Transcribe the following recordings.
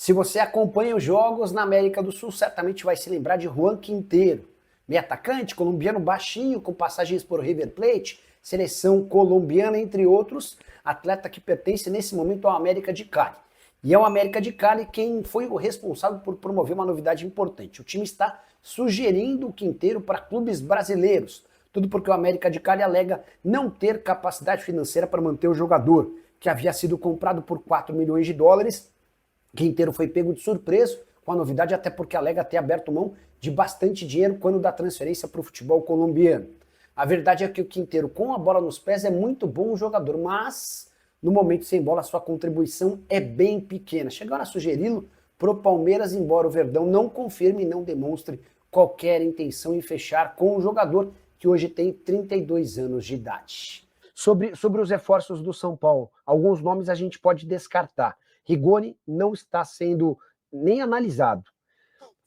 Se você acompanha os jogos na América do Sul, certamente vai se lembrar de Juan Quintero, meio atacante colombiano baixinho, com passagens por River Plate, seleção colombiana, entre outros, atleta que pertence nesse momento ao América de Cali. E é o América de Cali quem foi o responsável por promover uma novidade importante. O time está sugerindo o Quintero para clubes brasileiros, tudo porque o América de Cali alega não ter capacidade financeira para manter o jogador, que havia sido comprado por 4 milhões de dólares. Quintero foi pego de surpresa com a novidade, até porque alega ter aberto mão de bastante dinheiro quando da transferência para o futebol colombiano. A verdade é que o Quintero, com a bola nos pés, é muito bom jogador, mas no momento sem bola sua contribuição é bem pequena. Chegaram a sugeri-lo para o Palmeiras, embora o Verdão não confirme e não demonstre qualquer intenção em fechar com o jogador, que hoje tem 32 anos de idade. Sobre os reforços do São Paulo, alguns nomes a gente pode descartar. Rigoni não está sendo nem analisado.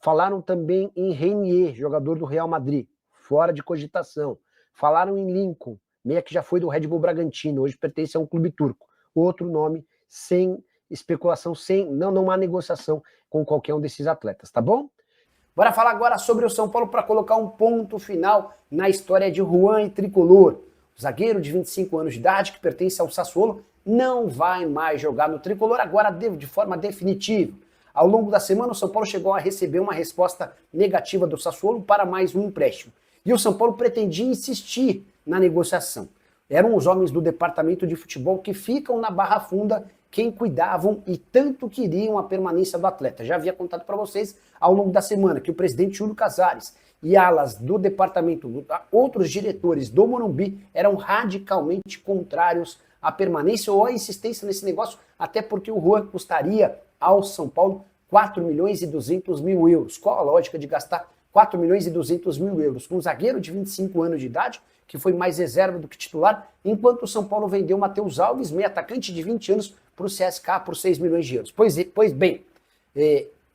Falaram também em Reinier, jogador do Real Madrid, fora de cogitação. Falaram em Lincoln, meia que já foi do Red Bull Bragantino, hoje pertence a um clube turco. Outro nome, sem especulação, não há negociação com qualquer um desses atletas, tá bom? Bora falar agora sobre o São Paulo para colocar um ponto final na história de Juan e Tricolor. O zagueiro de 25 anos de idade, que pertence ao Sassuolo, não vai mais jogar no Tricolor agora de forma definitiva. Ao longo da semana, o São Paulo chegou a receber uma resposta negativa do Sassuolo para mais um empréstimo. E o São Paulo pretendia insistir na negociação. Eram os homens do departamento de futebol que ficam na Barra Funda quem cuidavam e tanto queriam a permanência do atleta. Já havia contado para vocês ao longo da semana que o presidente Júlio Casares e alas do departamento, outros diretores do Morumbi, eram radicalmente contrários à permanência ou à insistência nesse negócio, até porque o Juan custaria ao São Paulo 4 milhões e 200 mil euros. Qual a lógica de gastar 4 milhões e 200 mil euros com um zagueiro de 25 anos de idade, que foi mais reserva do que titular, enquanto o São Paulo vendeu Matheus Alves, meio atacante de 20 anos, para o CSKA por 6 milhões de euros. Pois bem,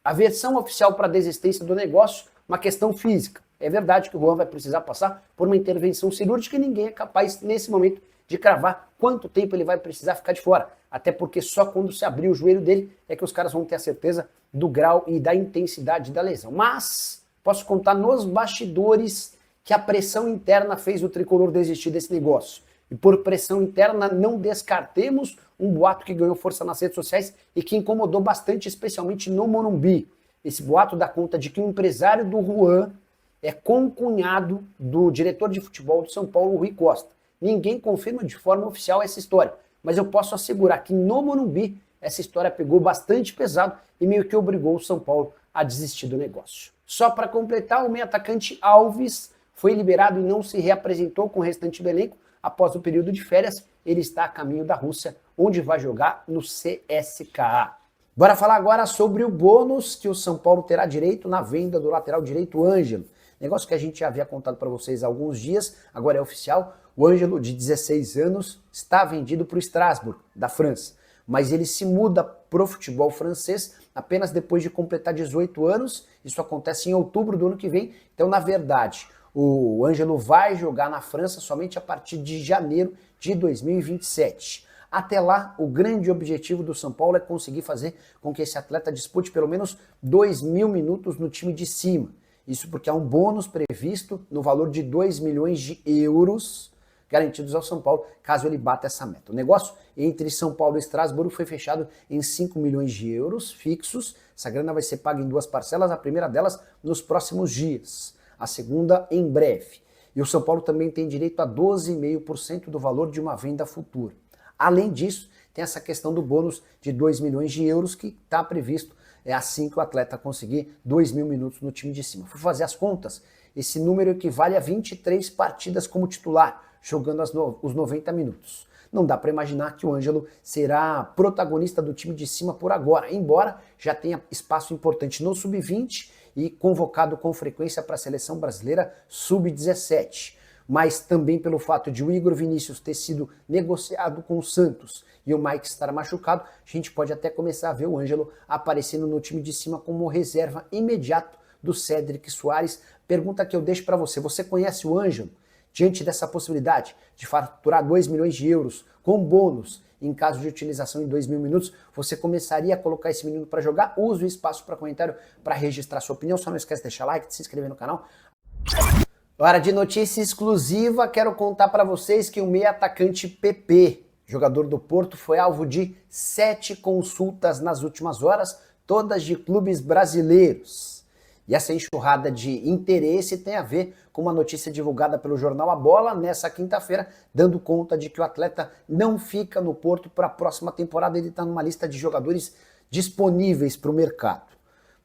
a versão oficial para a desistência do negócio, uma questão física. É verdade que o Juan vai precisar passar por uma intervenção cirúrgica e ninguém é capaz, nesse momento, de cravar quanto tempo ele vai precisar ficar de fora. Até porque só quando se abrir o joelho dele é que os caras vão ter a certeza do grau e da intensidade da lesão. Mas posso contar nos bastidores que a pressão interna fez o Tricolor desistir desse negócio. E por pressão interna, não descartemos um boato que ganhou força nas redes sociais e que incomodou bastante, especialmente no Morumbi. Esse boato dá conta de que o empresário do Juan é concunhado do diretor de futebol do São Paulo, Rui Costa. Ninguém confirma de forma oficial essa história, mas eu posso assegurar que no Morumbi essa história pegou bastante pesado e meio que obrigou o São Paulo a desistir do negócio. Só para completar, o meio atacante Alves foi liberado e não se reapresentou com o restante do elenco. Após o período de férias, ele está a caminho da Rússia, onde vai jogar no CSKA. Bora falar agora sobre o bônus que o São Paulo terá direito na venda do lateral direito Ângelo. Negócio que a gente já havia contado para vocês há alguns dias, agora é oficial. O Ângelo, de 16 anos, está vendido para o Strasbourg, da França. Mas ele se muda para o futebol francês apenas depois de completar 18 anos. Isso acontece em outubro do ano que vem. Então, na verdade, o Ângelo vai jogar na França somente a partir de janeiro de 2027. Até lá, o grande objetivo do São Paulo é conseguir fazer com que esse atleta dispute pelo menos 2.000 minutos no time de cima. Isso porque há um bônus previsto no valor de 2 milhões de euros garantidos ao São Paulo, caso ele bata essa meta. O negócio entre São Paulo e Estrasburgo foi fechado em 5 milhões de euros fixos. Essa grana vai ser paga em 2 parcelas, a primeira delas nos próximos dias, a segunda em breve. E o São Paulo também tem direito a 12,5% do valor de uma venda futura. Além disso, tem essa questão do bônus de 2 milhões de euros que está previsto assim que o atleta conseguir 2.000 minutos no time de cima. Fui fazer as contas, esse número equivale a 23 partidas como titular, jogando os 90 minutos. Não dá para imaginar que o Ângelo será protagonista do time de cima por agora, embora já tenha espaço importante no sub-20 e convocado com frequência para a seleção brasileira sub-17. Mas também pelo fato de o Igor Vinícius ter sido negociado com o Santos e o Mike estar machucado, a gente pode até começar a ver o Ângelo aparecendo no time de cima como reserva imediato do Cédric Soares. Pergunta que eu deixo para você: você conhece o Ângelo? Diante dessa possibilidade de faturar 2 milhões de euros com bônus em caso de utilização em 2.000 minutos, você começaria a colocar esse menino para jogar? Use o espaço para comentário para registrar sua opinião. Só não esquece de deixar like, de se inscrever no canal. Hora de notícia exclusiva, quero contar para vocês que o meia atacante PP, jogador do Porto, foi alvo de 7 consultas nas últimas horas, todas de clubes brasileiros. E essa enxurrada de interesse tem a ver com uma notícia divulgada pelo jornal A Bola nessa quinta-feira, dando conta de que o atleta não fica no Porto para a próxima temporada. Ele está numa lista de jogadores disponíveis para o mercado.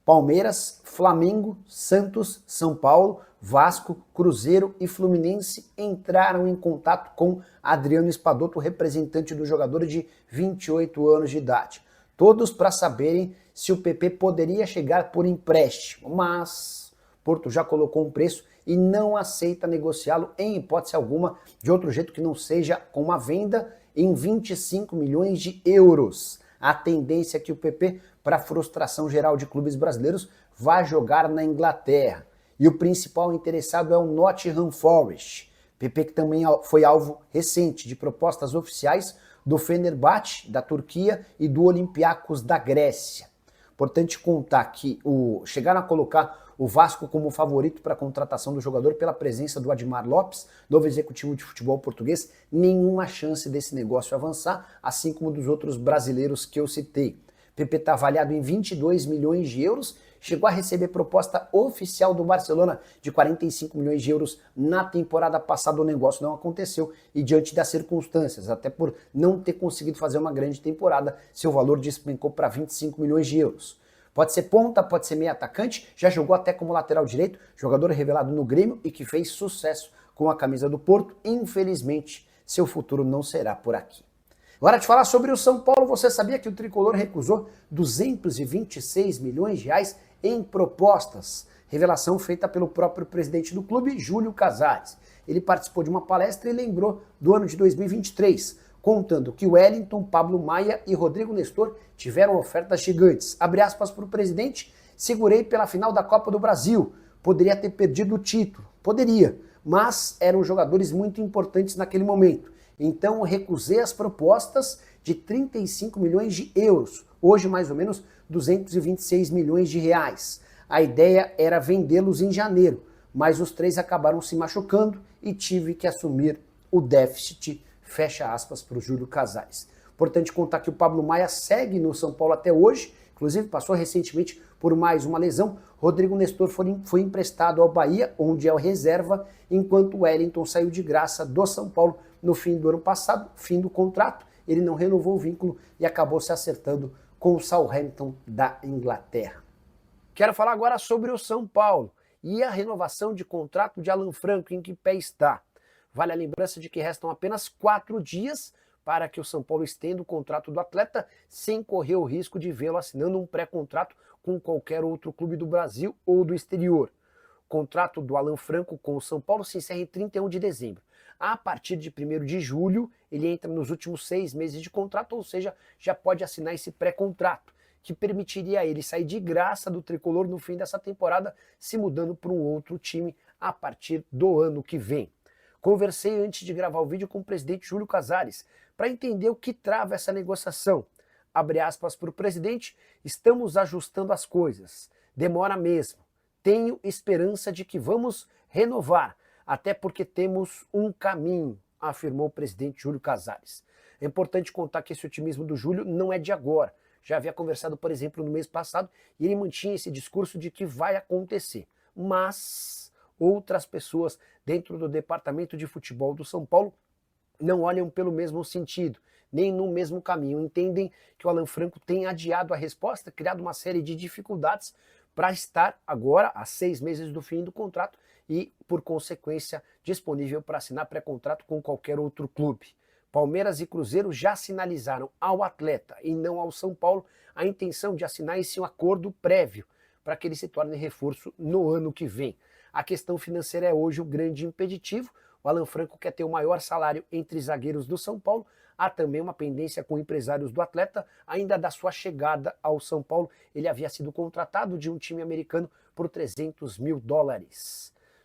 Palmeiras, Flamengo, Santos, São Paulo, Vasco, Cruzeiro e Fluminense entraram em contato com Adriano Espadoto, representante do jogador de 28 anos de idade. Todos para saberem se o PP poderia chegar por empréstimo, mas Porto já colocou um preço e não aceita negociá-lo em hipótese alguma de outro jeito que não seja com uma venda em 25 milhões de euros. A tendência é que o PP, para frustração geral de clubes brasileiros, vai jogar na Inglaterra. E o principal interessado é o Nottingham Forest. PP que também foi alvo recente de propostas oficiais do Fenerbahçe, da Turquia, e do Olympiacos, da Grécia. Importante contar que chegaram a colocar o Vasco como favorito para a contratação do jogador pela presença do Admar Lopes, novo executivo de futebol português. Nenhuma chance desse negócio avançar, assim como dos outros brasileiros que eu citei. PP está avaliado em 22 milhões de euros, chegou a receber proposta oficial do Barcelona de 45 milhões de euros na temporada passada. O negócio não aconteceu e diante das circunstâncias, até por não ter conseguido fazer uma grande temporada, seu valor despencou para 25 milhões de euros. Pode ser ponta, pode ser meio atacante, já jogou até como lateral direito, jogador revelado no Grêmio e que fez sucesso com a camisa do Porto. Infelizmente, seu futuro não será por aqui. Agora de falar sobre o São Paulo, você sabia que o tricolor recusou 226 milhões de reais em propostas? Revelação feita pelo próprio presidente do clube, Júlio Casares. Ele participou de uma palestra e lembrou do ano de 2023, contando que Wellington, Pablo Maia e Rodrigo Nestor tiveram ofertas gigantes. Abre aspas para o presidente: segurei pela final da Copa do Brasil, poderia ter perdido o título, poderia, mas eram jogadores muito importantes naquele momento. Então recusei as propostas de 35 milhões de euros, hoje mais ou menos 226 milhões de reais. A ideia era vendê-los em janeiro, mas os três acabaram se machucando e tive que assumir o déficit, fecha aspas para o Júlio Casares. Importante contar que o Pablo Maia segue no São Paulo até hoje, inclusive passou recentemente por mais uma lesão. Rodrigo Nestor foi emprestado ao Bahia, onde é o reserva, enquanto o Wellington saiu de graça do São Paulo no fim do ano passado, fim do contrato. Ele não renovou o vínculo e acabou se acertando com o Southampton da Inglaterra. Quero falar agora sobre o São Paulo e a renovação de contrato de Alan Franco, em que pé está. Vale a lembrança de que restam apenas 4 dias para que o São Paulo estenda o contrato do atleta, sem correr o risco de vê-lo assinando um pré-contrato com qualquer outro clube do Brasil ou do exterior. O contrato do Alan Franco com o São Paulo se encerra em 31 de dezembro. A partir de 1º de julho, ele entra nos últimos 6 meses de contrato, ou seja, já pode assinar esse pré-contrato, que permitiria a ele sair de graça do tricolor no fim dessa temporada, se mudando para um outro time a partir do ano que vem. Conversei antes de gravar o vídeo com o presidente Júlio Casares para entender o que trava essa negociação. Abre aspas para o presidente: estamos ajustando as coisas, demora mesmo. Tenho esperança de que vamos renovar, até porque temos um caminho, afirmou o presidente Júlio Casares. É importante contar que esse otimismo do Júlio não é de agora. Já havia conversado, por exemplo, no mês passado, e ele mantinha esse discurso de que vai acontecer. Mas outras pessoas dentro do departamento de futebol do São Paulo não olham pelo mesmo sentido, nem no mesmo caminho. Entendem que o Alan Franco tem adiado a resposta, criado uma série de dificuldades para estar agora, a 6 meses do fim do contrato, e, por consequência, disponível para assinar pré-contrato com qualquer outro clube. Palmeiras e Cruzeiro já sinalizaram ao atleta, e não ao São Paulo, a intenção de assinar esse acordo prévio, para que ele se torne reforço no ano que vem. A questão financeira é hoje o grande impeditivo. O Alan Franco quer ter o maior salário entre zagueiros do São Paulo. Há também uma pendência com empresários do atleta, ainda da sua chegada ao São Paulo. Ele havia sido contratado de um time americano por $300 mil.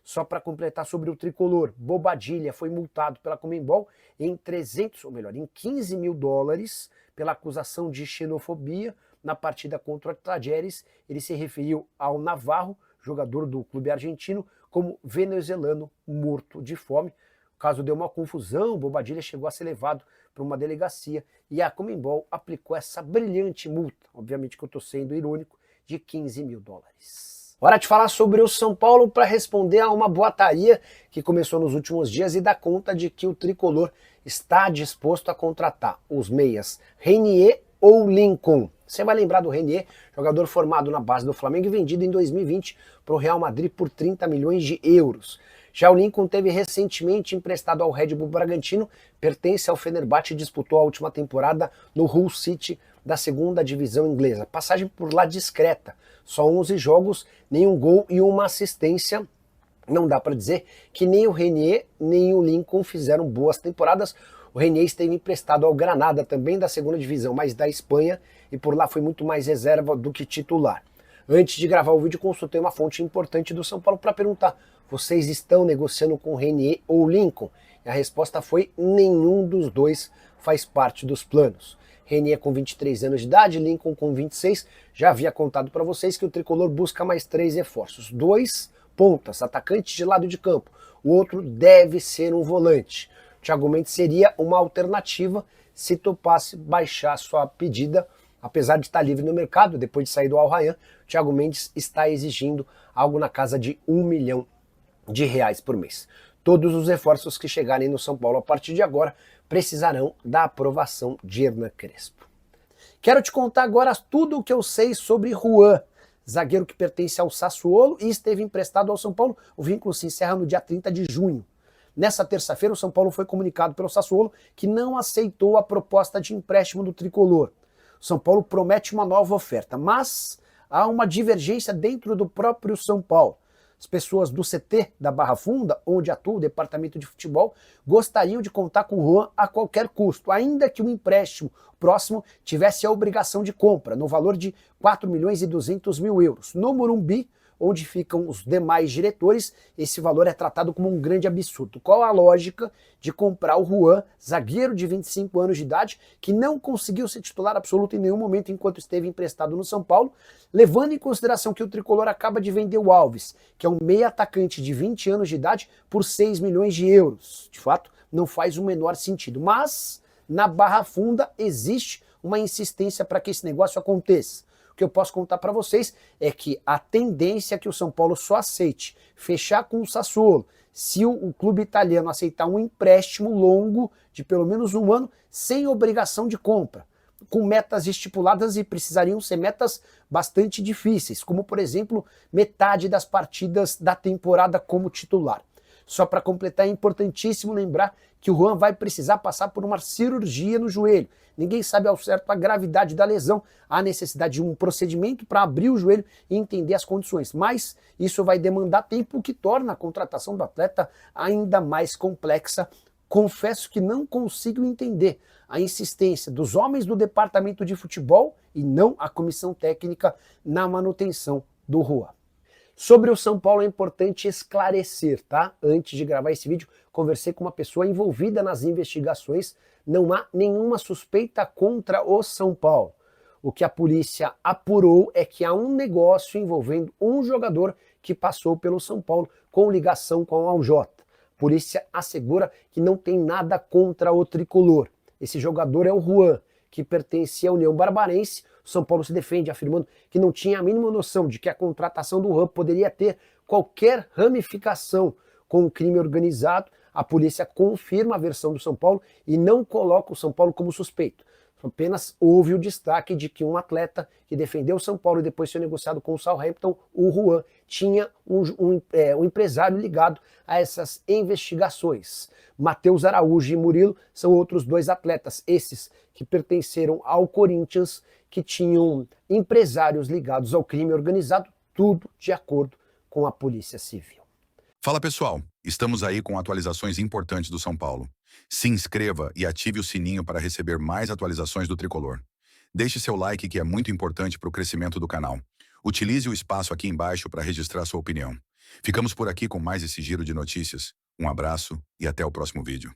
Só para completar sobre o tricolor, Bobadilla foi multado pela Conmebol em 300, ou melhor, em 15 mil dólares pela acusação de xenofobia na partida contra o Tajeres. Ele se referiu ao Navarro, jogador do clube argentino, como venezuelano morto de fome. O caso deu uma confusão, Bobadilla chegou a ser levado para uma delegacia e a Conmebol aplicou essa brilhante multa, obviamente que eu estou sendo irônico, de 15 mil dólares. Hora de falar sobre o São Paulo para responder a uma boataria que começou nos últimos dias e dar conta de que o tricolor está disposto a contratar os meias Renier ou Lincoln. Você vai lembrar do Renier, jogador formado na base do Flamengo e vendido em 2020 para o Real Madrid por 30 milhões de euros. Já o Lincoln teve recentemente emprestado ao Red Bull Bragantino, pertence ao Fenerbahçe e disputou a última temporada no Hull City da segunda divisão inglesa. Passagem por lá discreta, só 11 jogos, nenhum gol e uma assistência. Não dá para dizer que nem o Renier nem o Lincoln fizeram boas temporadas. O Renier esteve emprestado ao Granada, também da segunda divisão, mas da Espanha, e por lá foi muito mais reserva do que titular. Antes de gravar o vídeo, consultei uma fonte importante do São Paulo para perguntar: vocês estão negociando com Renier ou Lincoln? E a resposta foi: nenhum dos dois faz parte dos planos. Renier com 23 anos de idade, Lincoln com 26. Já havia contado para vocês que o tricolor busca mais 3 reforços. 2 pontas, atacantes de lado de campo. O outro deve ser um volante. O Thiago Mendes seria uma alternativa se topasse baixar sua pedida. Apesar de estar livre no mercado, depois de sair do Al Rayyan, o Thiago Mendes está exigindo algo na casa de R$1 milhão por mês. Todos os reforços que chegarem no São Paulo a partir de agora precisarão da aprovação de Hernan Crespo. Quero te contar agora tudo o que eu sei sobre Juan, zagueiro que pertence ao Sassuolo e esteve emprestado ao São Paulo. O vínculo se encerra no dia 30 de junho. Nessa terça-feira, o São Paulo foi comunicado pelo Sassuolo que não aceitou a proposta de empréstimo do tricolor. O São Paulo promete uma nova oferta, mas há uma divergência dentro do próprio São Paulo. As pessoas do CT da Barra Funda, onde atua o departamento de futebol, gostariam de contar com o Juan a qualquer custo, ainda que o empréstimo próximo tivesse a obrigação de compra, no valor de 4 milhões e 200 mil euros. No Morumbi, onde ficam os demais diretores, esse valor é tratado como um grande absurdo. Qual a lógica de comprar o Juan, zagueiro de 25 anos de idade, que não conseguiu ser titular absoluto em nenhum momento enquanto esteve emprestado no São Paulo, levando em consideração que o tricolor acaba de vender o Alves, que é um meia atacante de 20 anos de idade, por 6 milhões de euros. De fato, não faz o menor sentido. Mas, na Barra Funda, existe uma insistência para que esse negócio aconteça. O que eu posso contar para vocês é que a tendência é que o São Paulo só aceite fechar com o Sassuolo se o clube italiano aceitar um empréstimo longo de pelo menos 1 ano sem obrigação de compra, com metas estipuladas, e precisariam ser metas bastante difíceis, como por exemplo metade das partidas da temporada como titular. Só para completar, é importantíssimo lembrar que o Juan vai precisar passar por uma cirurgia no joelho. Ninguém sabe ao certo a gravidade da lesão, há necessidade de um procedimento para abrir o joelho e entender as condições. Mas isso vai demandar tempo, o que torna a contratação do atleta ainda mais complexa. Confesso que não consigo entender a insistência dos homens do departamento de futebol e não a comissão técnica na manutenção do Juan. Sobre o São Paulo é importante esclarecer, tá? Antes de gravar esse vídeo, conversei com uma pessoa envolvida nas investigações. Não há nenhuma suspeita contra o São Paulo. O que a polícia apurou é que há um negócio envolvendo um jogador que passou pelo São Paulo com ligação com o Aljota. A polícia assegura que não tem nada contra o tricolor. Esse jogador é o Juan, que pertence à União Barbarense. O São Paulo se defende afirmando que não tinha a mínima noção de que a contratação do Juan poderia ter qualquer ramificação com o crime organizado. A polícia confirma a versão do São Paulo e não coloca o São Paulo como suspeito. Apenas houve o destaque de que um atleta que defendeu o São Paulo e depois foi negociado com o Southampton, o Juan, tinha um empresário ligado a essas investigações. Matheus Araújo e Murilo são outros 2 atletas, esses que pertenceram ao Corinthians, que tinham empresários ligados ao crime organizado, tudo de acordo com a Polícia Civil. Fala pessoal, estamos aí com atualizações importantes do São Paulo. Se inscreva e ative o sininho para receber mais atualizações do Tricolor. Deixe seu like, que é muito importante para o crescimento do canal. Utilize o espaço aqui embaixo para registrar sua opinião. Ficamos por aqui com mais esse giro de notícias. Um abraço e até o próximo vídeo.